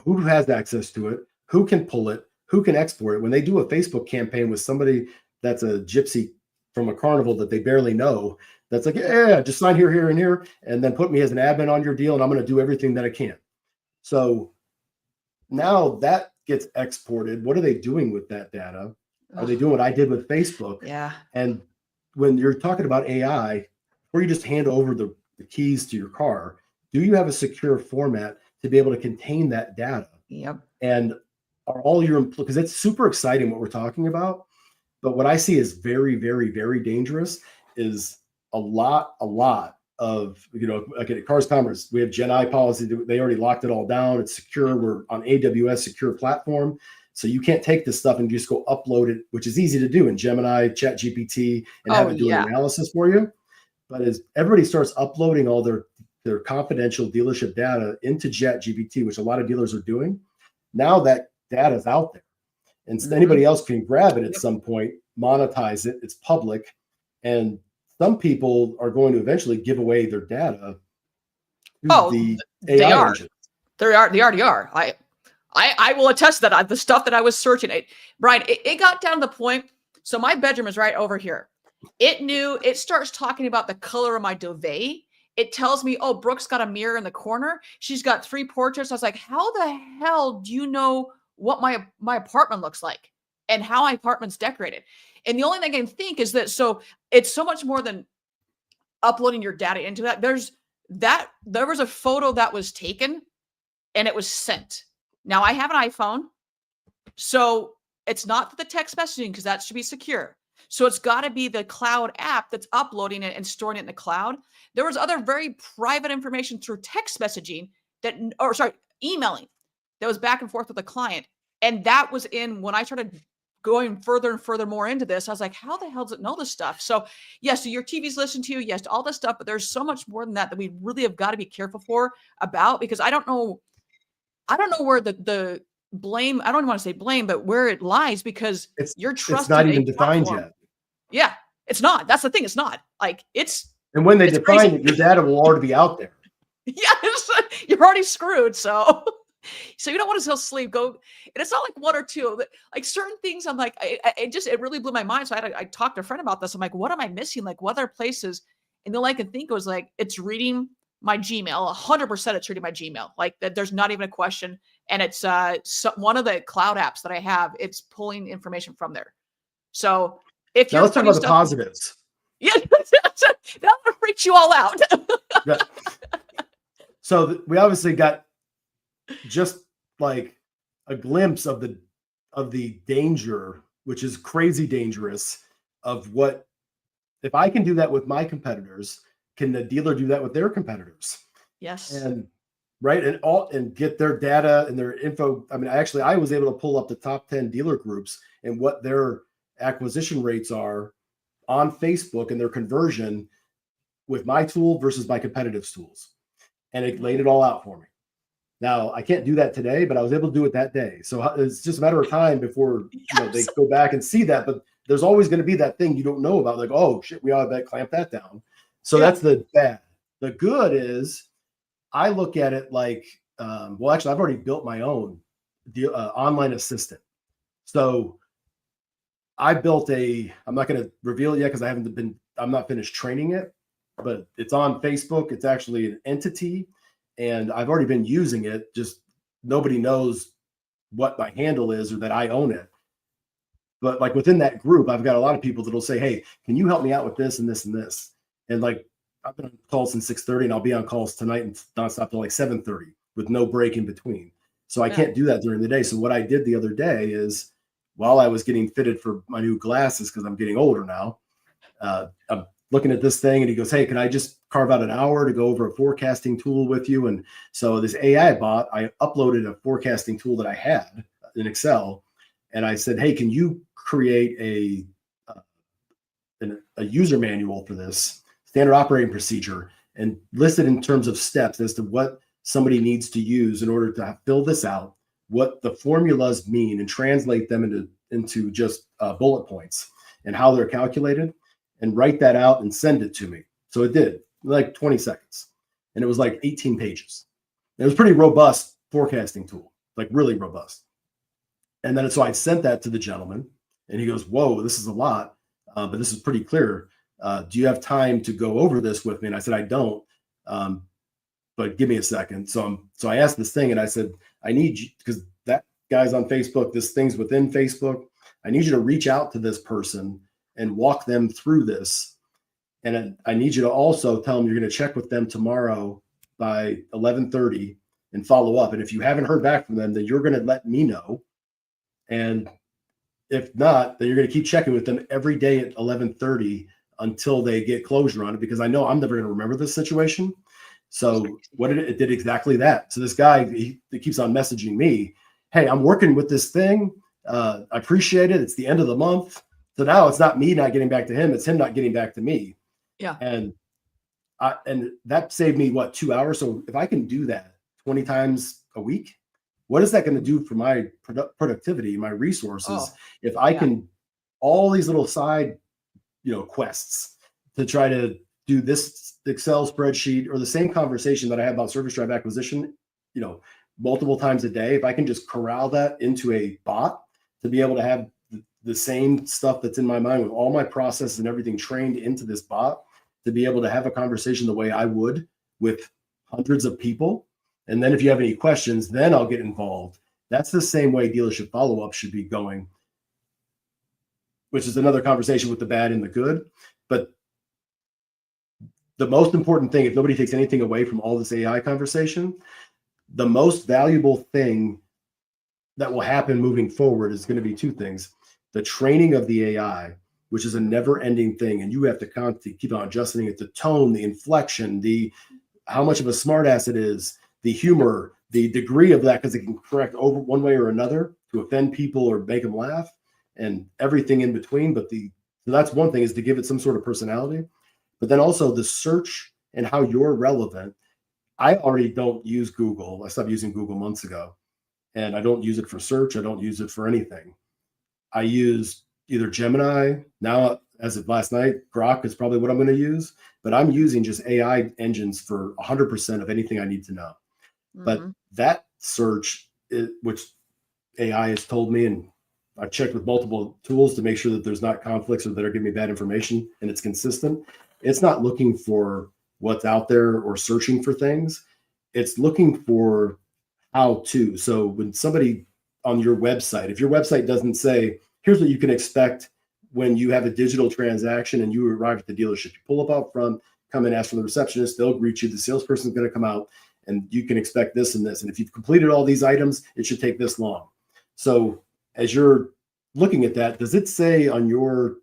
who has access to it? Who can pull it? Who can export it? When they do a Facebook campaign with somebody that's a gypsy from a carnival that they barely know, that's like, yeah, just sign here, here, and here, and then put me as an admin on your deal, and I'm going to do everything that I can. So now that gets exported. What are they doing with that data? Are they doing what I did with Facebook? Yeah. And when you're talking about AI, where you just hand over the keys to your car, do you have a secure format to be able to contain that data? Yep. And are all your, because it's super exciting what we're talking about, but what I see is very, very, very dangerous is a lot of, like at Cars Commerce, we have Gen I policy. They already locked it all down. It's secure. We're on AWS secure platform. So you can't take this stuff and just go upload it, which is easy to do in Gemini, ChatGPT, and have it do an analysis for you. But as everybody starts uploading all their confidential dealership data into ChatGPT, which a lot of dealers are doing, now that data is out there, and anybody else can grab it at some point, monetize it. It's public, and some people are going to eventually give away their data to the AI engine. They already are. I will attest to that. The stuff that I was searching, Brian, it got down to the point. So my bedroom is right over here. It starts talking about the color of my duvet. It tells me, oh, Brooke's got a mirror in the corner. She's got 3 portraits. I was like, how the hell do you know what my apartment looks like and how my apartment's decorated? And the only thing I can think is that, so it's so much more than uploading your data into that. There was a photo that was taken and it was sent. Now I have an iPhone, so it's not the text messaging because that should be secure. So it's got to be the cloud app that's uploading it and storing it in the cloud. There was other very private information through text messaging emailing that was back and forth with the client And that was when I started going further and further more into this, I was like, how the hell does it know this stuff? So yes, so your TV's listening to you, yes, all this stuff, but there's so much more than that we really have got to be careful about, because I don't know where the blame, I don't want to say blame, but where it lies, because you're it's trusting not a even defined platform. yet. Yeah, it's not. That's the thing. It's not like and when they define crazy. it, your data will already be out there. Yes, you're already screwed. So you don't want to still sleep. Go, and it's not like one or two. Like certain things, I'm like, it really blew my mind. So I talked to a friend about this. I'm like, what am I missing? Like, what other places? And all I can think was like, it's reading my Gmail. 100%, it's reading my Gmail. Like that, there's not even a question. And it's one of the cloud apps that I have. It's pulling information from there. So if Now let's talk about the positives. Yeah, that freaks you all out. Yeah. So we obviously got just like a glimpse of the danger, which is crazy dangerous, of what, if I can do that with my competitors, can the dealer do that with their competitors? Yes. And right, and get their data and their info. I mean, I was able to pull up the top 10 dealer groups and what their acquisition rates are on Facebook and their conversion with my tool versus my competitive's tools. And it laid it all out for me. Now, I can't do that today, but I was able to do it that day. So it's just a matter of time before they go back and see that. But there's always going to be that thing you don't know about, like, oh, shit, we ought to clamp that down. So that's the bad. The good is I look at it like, well, actually, I've already built my own online assistant. So I built I'm not going to reveal it yet because I'm not finished training it, but it's on Facebook. It's actually an entity. And I've already been using it. Just nobody knows what my handle is or that I own it. But like within that group, I've got a lot of people that'll say, hey, can you help me out with this and this and this? And like, I've been on calls since 6:30 and I'll be on calls tonight and nonstop till like 7:30 with no break in between. So I can't do that during the day. So what I did the other day is, while I was getting fitted for my new glasses, because I'm getting older now, I'm looking at this thing and he goes, hey, can I just carve out an hour to go over a forecasting tool with you? And so this AI bot, I uploaded a forecasting tool that I had in Excel. And I said, hey, can you create a user manual for this standard operating procedure and list it in terms of steps as to what somebody needs to use in order to fill this out, what the formulas mean, and translate them into just bullet points and how they're calculated, and write that out and send it to me. So it did, like 20 seconds. And it was like 18 pages. It was pretty robust forecasting tool, like really robust. And then so I sent that to the gentleman and he goes, whoa, this is a lot, but this is pretty clear. Do you have time to go over this with me? And I said, I don't, but give me a second. So I asked this thing and I said, I need you, because that guy's on Facebook, this thing's within Facebook. I need you to reach out to this person and walk them through this. And I need you to also tell them you're going to check with them tomorrow by 11:30 and follow up. And if you haven't heard back from them, then you're going to let me know. And if not, then you're going to keep checking with them every day at 11:30 until they get closure on it, because I know I'm never going to remember this situation. So it did exactly that. So this guy, he keeps on messaging me, hey, I'm working with this thing. I appreciate it. It's the end of the month. So now it's not me not getting back to him. It's him not getting back to me. Yeah. And that saved me 2 hours. So if I can do that 20 times a week, what is that going to do for my productivity, my resources? If I can, all these little side, quests to try to do this Excel spreadsheet, or the same conversation that I have about service drive acquisition, multiple times a day, if I can just corral that into a bot to be able to have the same stuff that's in my mind with all my processes and everything trained into this bot, to be able to have a conversation the way I would with hundreds of people. And then if you have any questions, then I'll get involved. That's the same way dealership follow-up should be going, which is another conversation with the bad and the good. But the most important thing, if nobody takes anything away from all this AI conversation, the most valuable thing that will happen moving forward is going to be two things. The training of the AI, which is a never-ending thing, and you have to constantly keep on adjusting it, the tone, the inflection, how much of a smartass it is, the humor, the degree of that, because it can correct over one way or another to offend people or make them laugh, and everything in between. But so that's one thing, is to give it some sort of personality. But then also the search and how you're relevant. I already don't use Google. I stopped using Google months ago, and I don't use it for search. I don't use it for anything. I use either Gemini now. As of last night, Grok is probably what I'm going to use, but I'm using just AI engines for 100% of anything I need to know. But that search, which AI has told me, and I've checked with multiple tools to make sure that there's not conflicts or that are giving me bad information and it's consistent. It's not looking for what's out there or searching for things. It's looking for how to. So when somebody on your website, if your website doesn't say, here's what you can expect when you have a digital transaction and you arrive at the dealership, you pull up out front, come and ask for the receptionist, they'll greet you. The salesperson is going to come out and you can expect this and this. And if you've completed all these items, it should take this long. So as you're looking at that, does it say on your,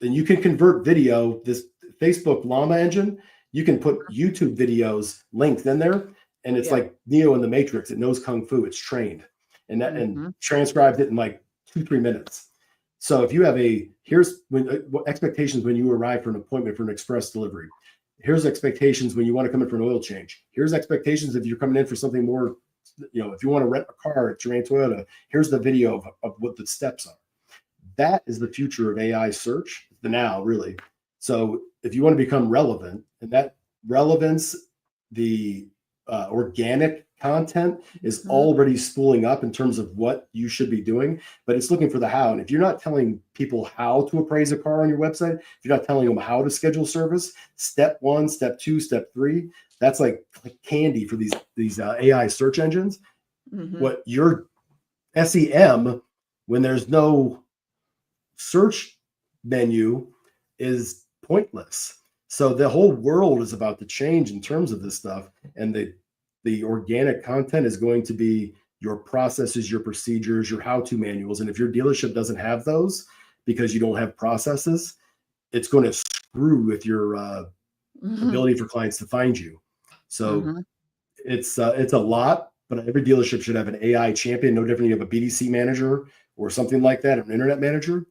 and you can convert video, this Facebook Llama engine, you can put YouTube videos linked in there. And it's like Neo in the Matrix. It knows Kung Fu. It's trained and that and transcribed it in like 2-3 minutes. So if you have here's what expectations when you arrive for an appointment for an express delivery. Here's expectations when you want to come in for an oil change. Here's expectations if you're coming in for something more, if you want to rent a car at Terrain Toyota, here's the video of what the steps are. That is the future of AI search, the now really. So if you want to become relevant, and that relevance, the organic content is already spooling up in terms of what you should be doing, but it's looking for the how. And if you're not telling people how to appraise a car on your website, if you're not telling them how to schedule service, step 1, step 2, step 3, that's like candy for these AI search engines. What your SEM, when there's no search menu, is pointless. So the whole world is about to change in terms of this stuff, and the organic content is going to be your processes, your procedures, your how-to manuals. And if your dealership doesn't have those because you don't have processes, it's going to screw with your ability for clients to find you. So it's a lot, but every dealership should have an AI champion, no different than you have a BDC manager or something like that, an internet manager.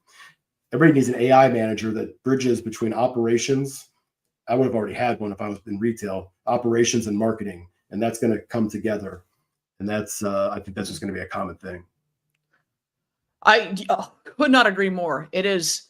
Everybody needs an AI manager that bridges between operations. I would have already had one if I was in retail, operations and marketing, and that's going to come together. And that's, I think that's just going to be a common thing. I could not agree more. It is,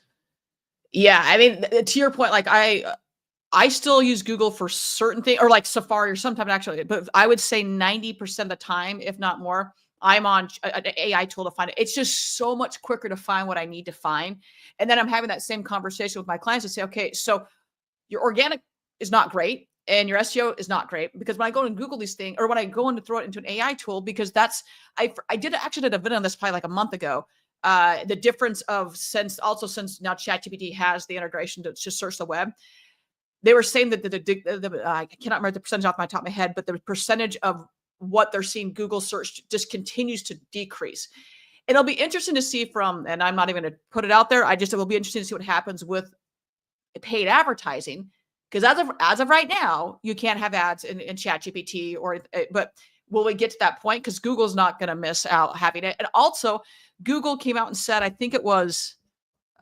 yeah. I mean, to your point, like I still use Google for certain things, or like Safari or sometimes actually, but I would say 90% of the time, if not more, I'm on an AI tool to find it. It's just so much quicker to find what I need to find. And then I'm having that same conversation with my clients to say, okay, so your organic is not great and your SEO is not great, because when I go and Google these things, or when I go in to throw it into an AI tool, because that's, I actually did a video on this probably like a month ago. The difference of since now ChatGPT has the integration to search the web. They were saying that I cannot remember the percentage off my top of my head, but the percentage of what they're seeing Google search just continues to decrease. It'll be interesting to see and I'm not even going to put it out there. It will be interesting to see what happens with paid advertising, because as of right now, you can't have ads in ChatGPT but will we get to that point? Because Google's not going to miss out having it. And also, Google came out and said, I think it was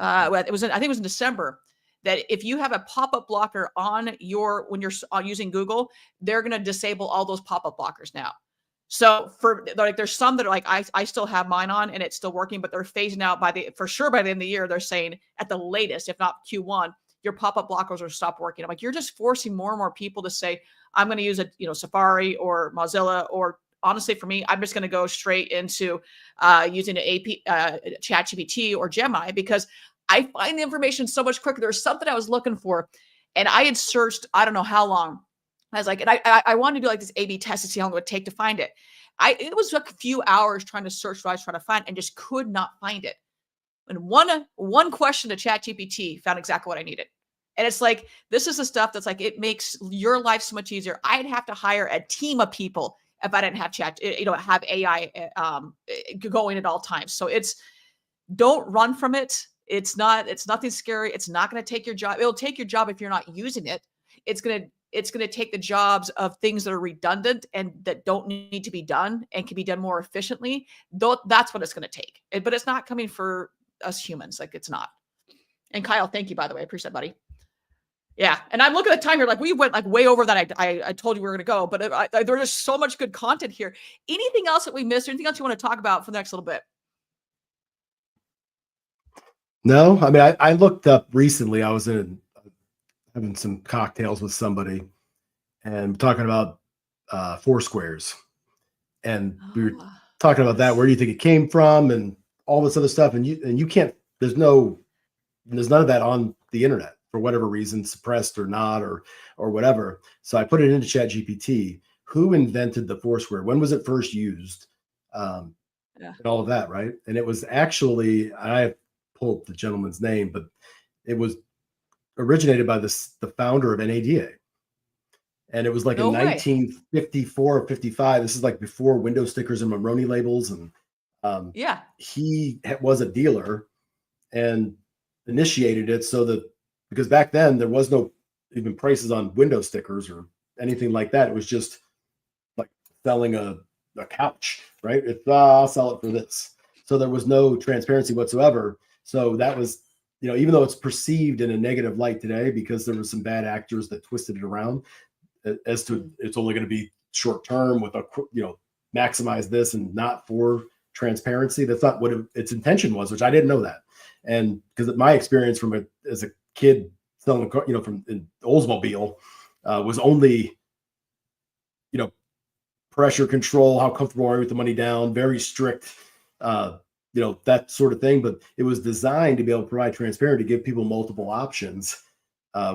in December, that if you have a pop-up blocker when you're using Google, they're going to disable all those pop-up blockers now. So there's some that are like, I still have mine on and it's still working, but they're phasing out by the end of the year. They're saying at the latest, if not Q1, your pop-up blockers will stop working. I'm like, you're just forcing more and more people to say, I'm going to use Safari or Mozilla, or honestly for me, I'm just going to go straight into using an ChatGPT or Gemini, because I find the information so much quicker. There's something I was looking for, and I had searched, I don't know how long. I was like, and I wanted to do like this A/B test to see how long it would take to find it. It was a few hours trying to search what I was trying to find and just could not find it. And one question to ChatGPT found exactly what I needed. And it's like, this is the stuff that's like, it makes your life so much easier. I'd have to hire a team of people if I didn't have have AI going at all times. So don't run from it. It's nothing scary. It's not going to take your job. It'll take your job if you're not using it. It's going it's going to take the jobs of things that are redundant and that don't need to be done and can be done more efficiently. Though that's what it's going to take. But it's not coming for us humans. Like it's not. And Kyle, thank you, by the way. I appreciate it, buddy. Yeah. And I'm looking at the time here, like we went like way over that. I told you we were going to go, but there's just so much good content here. Anything else that we missed? Or anything else you want to talk about for the next little bit? No, I mean, I looked up recently. I was having some cocktails with somebody and talking about four squares. And we were talking about that. Where do you think it came from and all this other stuff? And you can't, there's none of that on the internet for whatever reason, suppressed or not, or whatever. So I put it into ChatGPT. Who invented the Foursquare? When was it first used? And all of that, right? And it was actually, I pulled the gentleman's name, but it was originated by the founder of NADA. And it was like in 1954 or 55. This is like before window stickers and Maroni labels. And he was a dealer and initiated it so that, because back then there was no even prices on window stickers or anything like that. It was just like selling a couch, right? I'll sell it for this. So there was no transparency whatsoever. So that was, even though it's perceived in a negative light today because there were some bad actors that twisted it around as to it's only going to be short term with maximize this and not for transparency. That's not what its intention was, which I didn't know that. And because my experience as a kid selling, from in Oldsmobile was only, pressure control, how comfortable are you with the money down, very strict, that sort of thing. But it was designed to be able to provide transparency, to give people multiple options.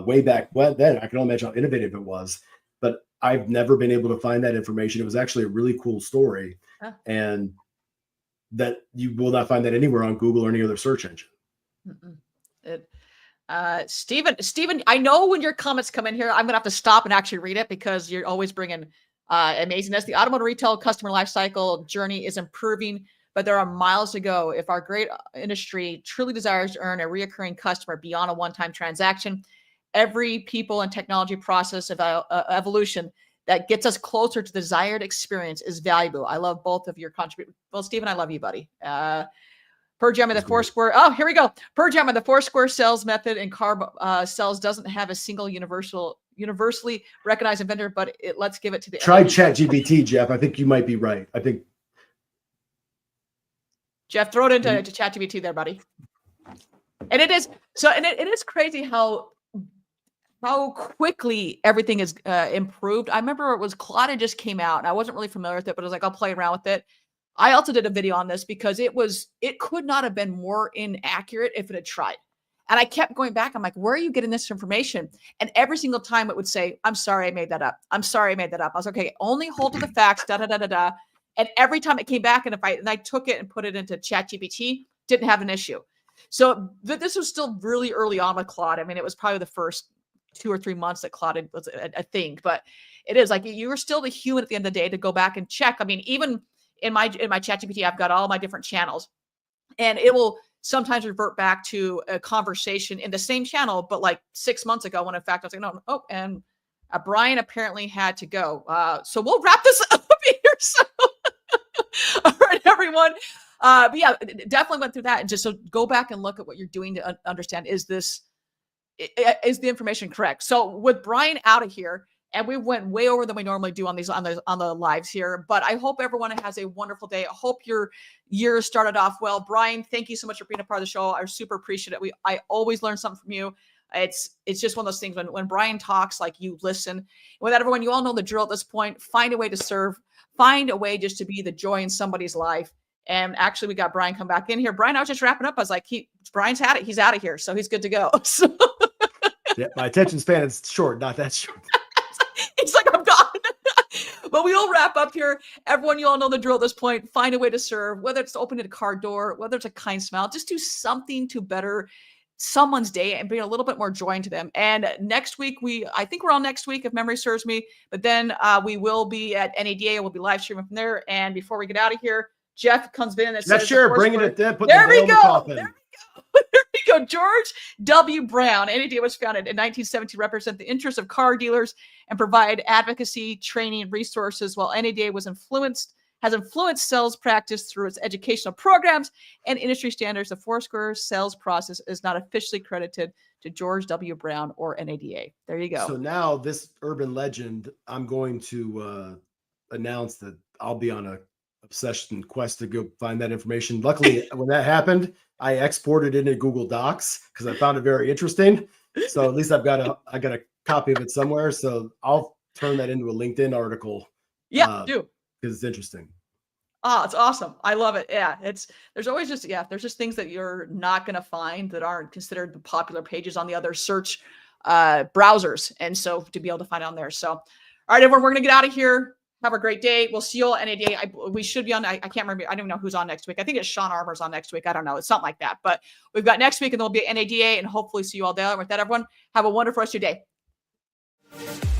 Way back then, I can only imagine how innovative it was. But I've never been able to find that information. It was actually a really cool story, and that you will not find that anywhere on Google or any other search engine. Stephen, I know when your comments come in here, I'm gonna have to stop and actually read it because you're always bringing amazingness. The automotive retail customer lifecycle journey is improving, but there are miles to go. If our great industry truly desires to earn a reoccurring customer beyond a one-time transaction, every people and technology process of evolution that gets us closer to the desired experience is valuable. I love both of your contributions. Well, Stephen, I love you, buddy. Per Gemma, the Foursquare. Oh, here we go. Per Gemma, the Foursquare sales method in car sales doesn't have a single universally recognized inventor, but let's give it to the. Try ChatGPT, Jeff. I think you might be right. I think. Jeff, throw it into ChatGPT there, buddy. And it is so, and it is crazy how quickly everything is improved. I remember it was Claude just came out, and I wasn't really familiar with it, but I was like, I'll play around with it. I also did a video on this because it could not have been more inaccurate if it had tried. And I kept going back. I'm like, where are you getting this information? And every single time it would say, I'm sorry, I made that up. I'm sorry, I made that up. I was like, okay, only hold to the facts, da, da, da, da, da. And every time it came back, and I took it and put it into ChatGPT, didn't have an issue. So this was still really early on with Claude. I mean, it was probably the first 2 or 3 months that Claude was a thing, but it is like, you were still the human at the end of the day to go back and check. I mean, even in my ChatGPT, I've got all my different channels, and it will sometimes revert back to a conversation in the same channel, but like 6 months ago, when in fact I was like, no, oh, and Brian apparently had to go. So we'll wrap this up here. So, all right, everyone. But yeah, definitely went through that, and just so go back and look at what you're doing to understand, is the information correct? So with Brian out of here, and we went way over than we normally do on the lives here, but I hope everyone has a wonderful day. I hope your year started off well. Brian, thank you so much for being a part of the show. I super appreciate it. I always learn something from you. It's just one of those things when Brian talks, like, you listen. With that, everyone, you all know the drill at this point. Find a way to serve. Find a way just to be the joy in somebody's life. And actually, we got Brian come back in here. Brian, I was just wrapping up. I was like, Brian's had it. He's out of here, so he's good to go. So. Yeah, my attention span is short, not that short. He's like, I'm gone. But we will wrap up here. Everyone, you all know the drill at this point. Find a way to serve, whether it's opening a car door, whether it's a kind smile. Just do something to better someone's day and bring a little bit more joy into them. And next week, I think we're on next week, if memory serves me. But then we will be at NADA. We'll be live streaming from there. And before we get out of here, Jeff comes in and says, sure, bring it there. There we go. There we go. George W. Brown. NADA was founded in 1917 to represent the interests of car dealers and provide advocacy, training, and resources, while NADA has influenced sales practice through its educational programs and industry standards. The Foursquare sales process is not officially credited to George W. Brown or NADA. There you go. So now this urban legend, I'm going to announce that I'll be on a obsession quest to go find that information. Luckily, when that happened, I exported it into Google Docs because I found it very interesting. So at least I got a copy of it somewhere. So I'll turn that into a LinkedIn article. Yeah, do. Because it's interesting. Oh, it's awesome. I love it. Yeah, there's always just there's just things that you're not going to find that aren't considered the popular pages on the other search browsers, and so to be able to find it on there. So, all right, everyone, we're going to get out of here. Have a great day. We'll see you all at NADA. We should be on. I can't remember. I don't know who's on next week. I think it's Sean Armour's on next week. I don't know. It's something like that. But we've got next week, and there'll be NADA, and hopefully see you all there. With that, everyone, have a wonderful rest of your day.